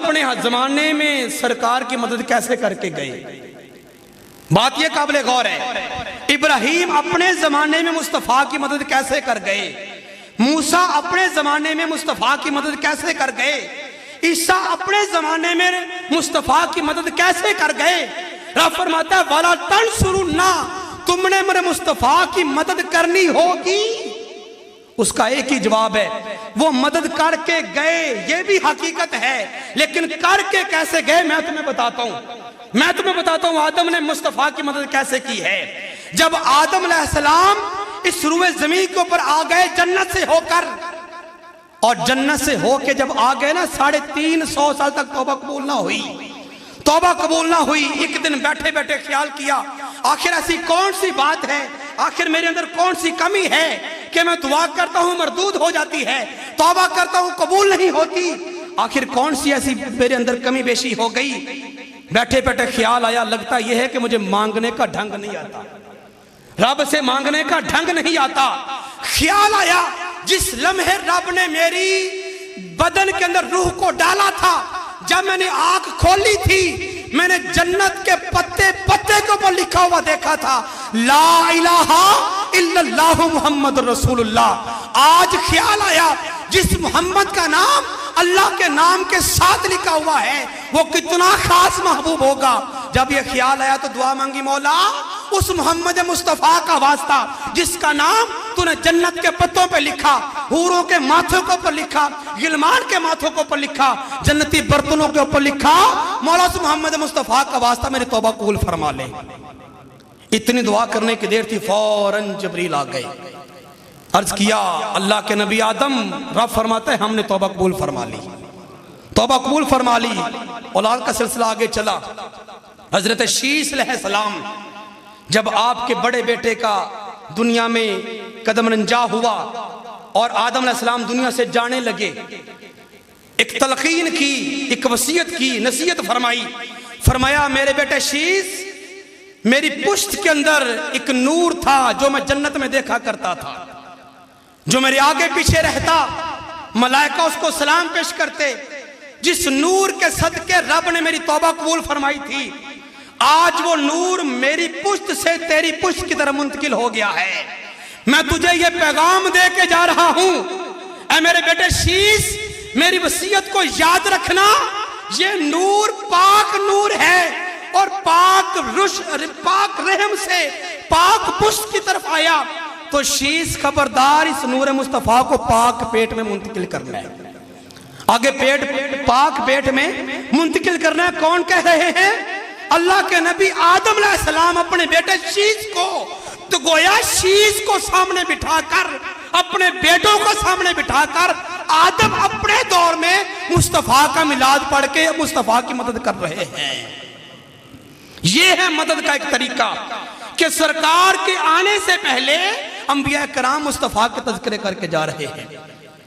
اپنے زمانے میں سرکار کی مدد کیسے کر کے گئے؟ بات یہ قابل غور ہے، ابراہیم اپنے زمانے میں مصطفیٰ کی مدد کیسے کر گئے؟ موسیٰ اپنے زمانے میں مصطفیٰ کی مدد کیسے کر گئے؟ عیسیٰ اپنے زمانے میں مصطفیٰ کی مدد کیسے کر گئے؟ رب فرماتا ہے وَلَا تَنْصُرُنَّا، تم نے میرے مصطفیٰ کی مدد کرنی ہوگی۔ اس کا ایک ہی جواب ہے، وہ مدد کر کے گئے، یہ بھی حقیقت ہے، لیکن کر کے کیسے گئے میں تمہیں بتاتا ہوں آدم نے مصطفیٰ کی مدد کیسے کی ہے۔ جب آدم علیہ السلام اس روئے زمین کے اوپر آ گئے جنت سے ہو کر، اور جنت سے ہو کے جب آ گئے نا 350 سال تک توبہ قبول نہ ہوئی۔ ایک دن بیٹھے بیٹھے خیال کیا آخر ایسی کون سی بات ہے، آخر میرے اندر کون سی کمی ہے کہ میں دعا کرتا ہوں مردود ہو جاتی ہے، توبہ کرتا ہوں قبول نہیں ہوتی، آخر کون سی ایسی میرے اندر کمی بیشی ہو گئی۔ بیٹھے بیٹھے خیال آیا لگتا یہ ہے کہ مجھے مانگنے کا ڈھنگ نہیں آتا، رب سے مانگنے کا ڈھنگ نہیں آتا۔ خیال آیا جس لمحے رب نے میری بدن کے اندر روح کو ڈالا تھا، جب میں نے آنکھ کھولی تھی میں نے جنت کے پتے کے اوپر لکھا ہوا دیکھا تھا لا الہ الا اللہ محمد رسول اللہ۔ آج خیال آیا جس محمد کا نام اللہ کے نام کے ساتھ لکھا ہوا ہے وہ کتنا خاص محبوب ہوگا۔ جب یہ خیال آیا تو دعا مانگی مولا اس محمد مصطفیٰ کا واسطہ جس کا نام تو نے جنت کے پتوں پہ لکھا، حوروں کے ماتھوں کے اوپر لکھا، غلمان کے ماتھوں کے اوپر لکھا، جنتی برتنوں کے اوپر لکھا، مولا اس محمد مصطفیٰ کا واسطہ میری توبہ قبول فرما لے۔ اتنی دعا کرنے کی دیر تھی فوراً جبریل آ گئے، عرض کیا اللہ کے نبی آدم، رب فرماتا ہے ہم نے توبہ قبول فرما لی۔ اولاد کا سلسلہ آگے چلا۔ حضرت شیس علیہ السلام جب آپ کے بڑے بیٹے کا دنیا میں قدم رنجا ہوا اور آدم علیہ السلام دنیا سے جانے لگے، ایک تلقین کی، ایک وصیت کی، نصیحت فرمایا میرے بیٹے شیس، میری پشت کے اندر ایک نور تھا جو میں جنت میں دیکھا کرتا تھا، جو میرے آگے پیچھے رہتا، ملائکہ اس کو سلام پیش کرتے، جس نور کے صدقے رب نے میری توبہ قبول فرمائی تھی، آج وہ نور میری پشت سے تیری پشت کی طرف منتقل ہو گیا ہے۔ میں تجھے یہ پیغام دے کے جا رہا ہوں، اے میرے بیٹے شیس میری وصیت کو یاد رکھنا، یہ نور پاک نور ہے اور پاک رحم سے پاک پشت کی طرف آیا، تو شیس خبردار اس نور مصطفیٰ کو پاک پیٹ میں منتقل کرنا ہے، آگے پاک پیٹ میں منتقل کرنا ہے۔ کون کہہ رہے ہیں؟ اللہ کے نبی آدم علیہ السلام اپنے بیٹے شیس کو، تو گویا شیس کو سامنے بٹھا کر، اپنے بیٹوں کو سامنے بٹھا کر آدم اپنے دور میں مصطفیٰ کا میلاد پڑھ کے مصطفیٰ کی مدد کر رہے ہیں۔ یہ ہے مدد کا ایک طریقہ کہ سرکار کے آنے سے پہلے انبیاء کرام مصطفیٰ کے تذکرے کر کے جا رہے ہیں۔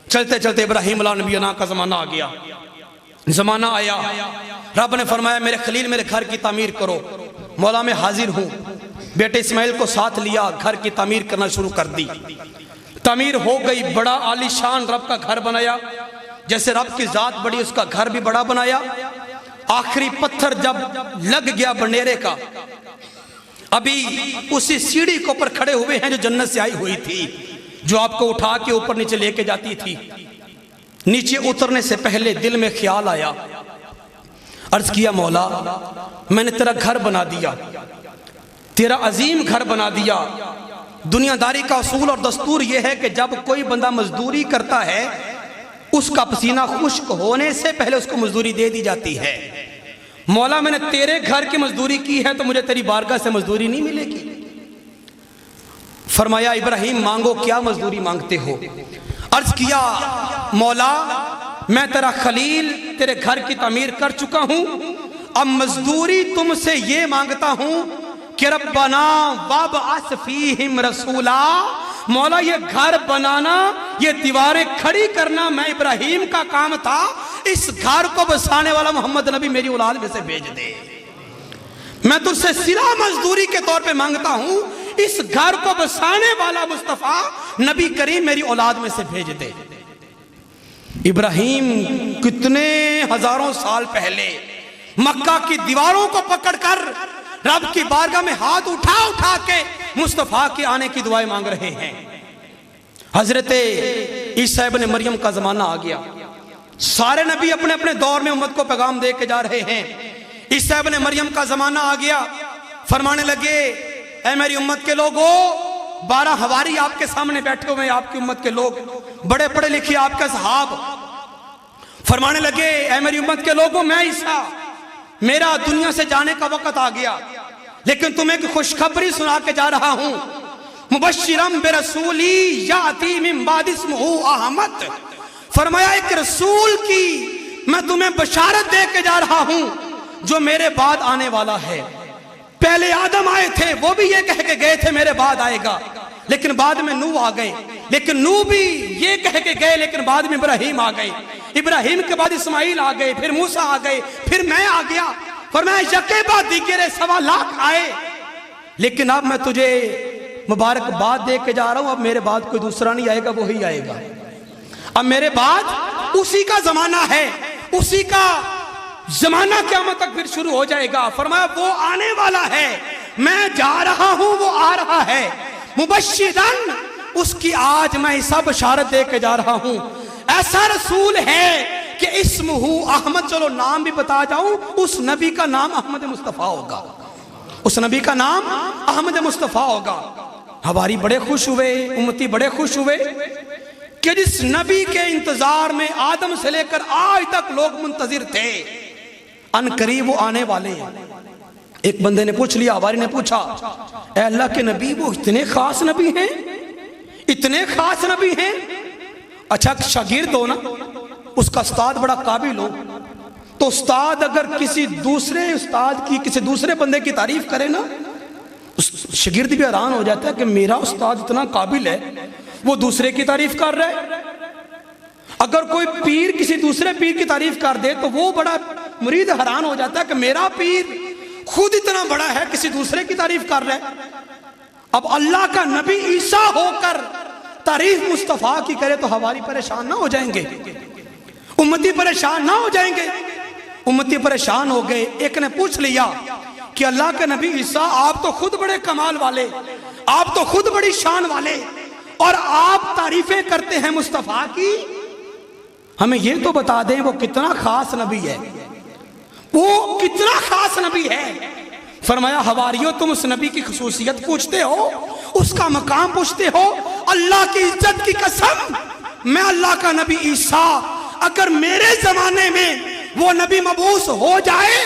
چلتے چلتے ابراہیم علیہ نبینا کا زمانہ آ گیا، زمانہ آیا، رب نے فرمایا میرے خلیل میرے گھر کی تعمیر کرو، مولا میں حاضر ہوں۔ بیٹے اسماعیل کو ساتھ لیا، گھر کی تعمیر کرنا شروع کر دی، تعمیر ہو گئی، بڑا عالی شان رب کا گھر بنایا، جیسے رب کی ذات بڑی اس کا گھر بھی بڑا بنایا۔ آخری پتھر جب لگ گیا بنیرے کا، ابھی اسی سیڑھی کے اوپر کھڑے ہوئے ہیں جو جنت سے آئی ہوئی تھی، جو آپ کو اٹھا کے اوپر نیچے لے کے جاتی تھی۔ نیچے اترنے سے پہلے دل میں خیال آیا، عرض کیا مولا میں نے تیرا گھر بنا دیا، تیرا عظیم گھر بنا دیا۔ دنیا داری کا اصول اور دستور یہ ہے کہ جب کوئی بندہ مزدوری کرتا ہے اس کا پسینہ خشک ہونے سے پہلے اس کو مزدوری دے دی جاتی ہے۔ مولا میں نے تیرے گھر کی مزدوری کی ہے تو مجھے تیری بارگاہ سے مزدوری نہیں ملے گی۔ فرمایا ابراہیم مانگو، کیا مزدوری مانگتے ہو؟ عرض کیا مولا میں تیرا خلیل تیرے گھر کی تعمیر کر چکا ہوں، اب مزدوری تم سے یہ مانگتا ہوں کہ ربنا وابعث فیہم رسولا، مولا یہ گھر بنانا، یہ دیواریں کھڑی کرنا میں ابراہیم کا کام تھا، اس گھر کو بسانے والا محمد نبی میری اولاد میں سے بھیج دے۔ میں تجھ سے صرف مزدوری کے طور پہ مانگتا ہوں، اس گھر کو بسانے والا مصطفیٰ نبی کریم میری اولاد میں سے بھیج دے۔ ابراہیم کتنے ہزاروں سال پہلے مکہ کی دیواروں کو پکڑ کر رب کی بارگاہ میں ہاتھ اٹھا اٹھا کے مصطفیٰ کے آنے کی دعائیں مانگ رہے ہیں۔ حضرت عیسیٰ ابن مریم کا زمانہ آ گیا، سارے نبی اپنے اپنے دور میں امت کو پیغام دے کے جا رہے ہیں۔ عیسیٰ ابن مریم کا زمانہ آ گیا، فرمانے لگے اے میری امت کے لوگو، 12 حواری آپ کے سامنے بیٹھے ہوئے ہیں، آپ کی امت کے لوگ بڑے پڑھے لکھے آپ کے صحاب، فرمانے لگے اے میری امت کے لوگوں، میں عیسیٰ، میرا دنیا سے جانے کا وقت آ گیا، لیکن تمہیں ایک خوشخبری سنا کے جا رہا ہوں، مبشرم برسولی یاتی من بعد اسمہ احمد، فرمایا ایک رسول کی میں تمہیں بشارت دے کے جا رہا ہوں جو میرے بعد آنے والا ہے۔ پہلے آدم آئے تھے، وہ بھی یہ کہہ کے گئے تھے میرے بعد آئے گا، لیکن بعد میں نوح آ گئے، لیکن نوح بھی یہ کہہ کے گئے، لیکن بعد میں ابراہیم آ گئے، ابراہیم کے بعد اسماعیل آ گئے، پھر موسیٰ آ گئے، پھر میں آ گیا، فرمایا یکے بعد دیگرے 1.25 لاکھ آئے، لیکن اب میں تجھے مبارک باد دے کے جا رہا ہوں، اب میرے بعد کوئی دوسرا نہیں آئے گا، وہی آئے گا، اب میرے بعد اسی کا زمانہ ہے، اسی کا زمانہ قیامت تک پھر شروع ہو جائے گا۔ فرمایا وہ آنے والا ہے، میں جا رہا ہوں، وہ آ رہا ہے، مبشرن، اس کی آج میں ایسا بشارت دے کے جا رہا ہوں، ایسا رسول ہے کہ اسمہ احمد، چلو نام بھی بتا جاؤں، اس نبی کا نام احمد مصطفیٰ ہوگا، اس نبی کا نام احمد مصطفیٰ ہوگا۔ حواری بڑے خوش ہوئے، امتی بڑے خوش ہوئے کہ جس نبی کے انتظار میں آدم سے لے کر آج تک لوگ منتظر تھے، ان قریب وہ آنے والے ہیں۔ ایک بندے نے پوچھ لیا، حواری نے پوچھا اے اللہ کے نبی، وہ اتنے خاص نبی ہیں، اتنے خاص نبی ہیں؟ اچھا شاگرد ہو نا، اس کا استاد بڑا قابل ہو، تو استاد اگر کسی دوسرے استاد کی کسی دوسرے بندے کی تعریف کرے نا، شاگرد بھی حیران ہو جاتا ہے کہ میرا استاد اتنا قابل ہے، وہ دوسرے کی تعریف کر رہا ہے۔ اگر کوئی پیر کسی دوسرے پیر کی تعریف کر دے تو وہ بڑا مرید حیران ہو جاتا ہے کہ میرا پیر خود اتنا بڑا ہے، کسی دوسرے کی تعریف کر رہا ہے۔ اب اللہ کا نبی عیسیٰ ہو کر تعریف مصطفیٰ کی کرے تو حواری پریشان نہ ہو جائیں گے، امتی پریشان نہ ہو جائیں گے؟ امتی پریشان ہو گئے۔ ایک نے پوچھ لیا کہ اللہ کے نبی عیسیٰ، آپ تو خود بڑے کمال والے، آپ تو خود بڑی شان والے، اور آپ تعریفیں کرتے ہیں مصطفیٰ کی، ہمیں یہ تو بتا دیں وہ کتنا خاص نبی ہے، وہ کتنا خاص نبی ہے۔ فرمایا حواریوں، تم اس نبی کی خصوصیت پوچھتے ہو، اس کا مقام پوچھتے ہو، اللہ کی عزت کی قسم، میں اللہ کا نبی عیسیٰ، اگر میرے زمانے میں وہ نبی مبعوث ہو جائے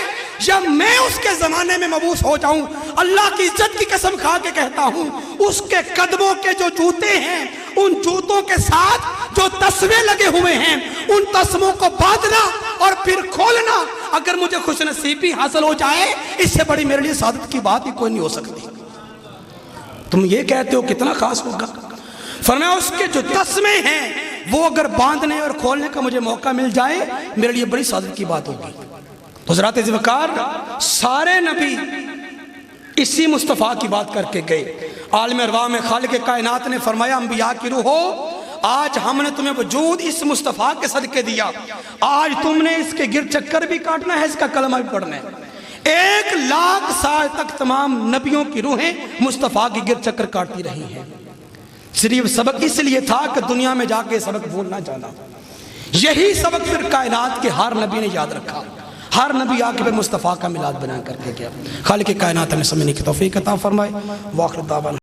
یا میں اس کے زمانے میں مبعوث ہو جاؤں، اللہ کی عزت کی قسم کھا کے کہتا ہوں، اس کے قدموں کے جو جوتے ہیں، ان جوتوں کے ساتھ جو تسمے لگے ہوئے ہیں، ان تسموں کو باندھنا اور پھر کھولنا، اگر مجھے خوش نصیبی حاصل ہو جائے، اس سے بڑی میرے لیے سعادت کی بات ہی کوئی نہیں ہو سکتی۔ تم یہ کہتے ہو کتنا خاص ہوگا؟ فرمایا اس کے جو تسمے ہیں وہ اگر باندھنے اور کھولنے کا مجھے موقع مل جائے، میرے لیے بڑی سعادت کی بات ہوگی۔ حضرات ذوالفقار، سارے نبی اسی مصطفیٰ کی بات کر کے گئے۔ عالم ارواح میں خالق کائنات نے فرمایا انبیاء کی روحو، آج ہم نے تمہیں وجود اس مصطفیٰ کے صدقے دیا، آج تم نے اس کے گر چکر بھی کاٹنا ہے، اس کا کلمہ بھی پڑھنا ہے۔ 1,00,000 سال تک تمام نبیوں کی روحیں مصطفیٰ کی گر چکر کاٹتی رہی ہیں۔ صرف سبق اس لیے تھا کہ دنیا میں جا کے سبق بھول نہ جانا۔ یہی سبق پھر کائنات کے ہر نبی نے یاد رکھا، ہر نبی آ کے پھر مصطفیٰ کا میلاد بنا کر کے گیا۔ خالق کائنات ہمیں سمجھنے کی توفیق عطا فرمائے۔ واخر دعوانا